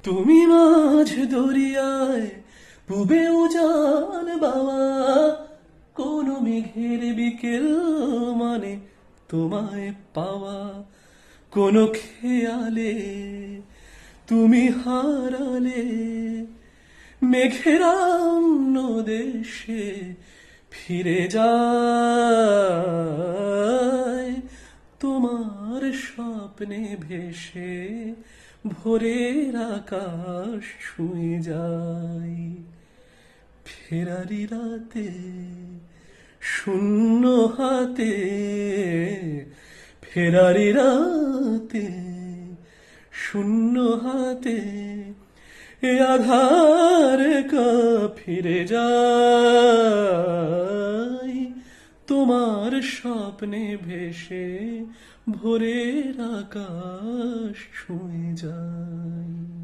তুমি মাঝ দরিয়ায় পুবে উজান বাবা, কোন মেঘের বিকেল মানে তোমায় পাওয়া, কোন খেয়ালে তুমি হারালে মেঘেরা অন্য দেশে ফিরে যায়, তোমার স্বপ্নে ভেসে ভোরের আকাশ ছুঁয়ে যায়। ফেরারি রাতে শূন্য হাতে, ফেরারি রাতে শূন্য হাতে এ আধার কা ফিরে যায়, তোমার স্বপ্নে ভেসে ভোরের আকাশ ছুঁয়ে যায়।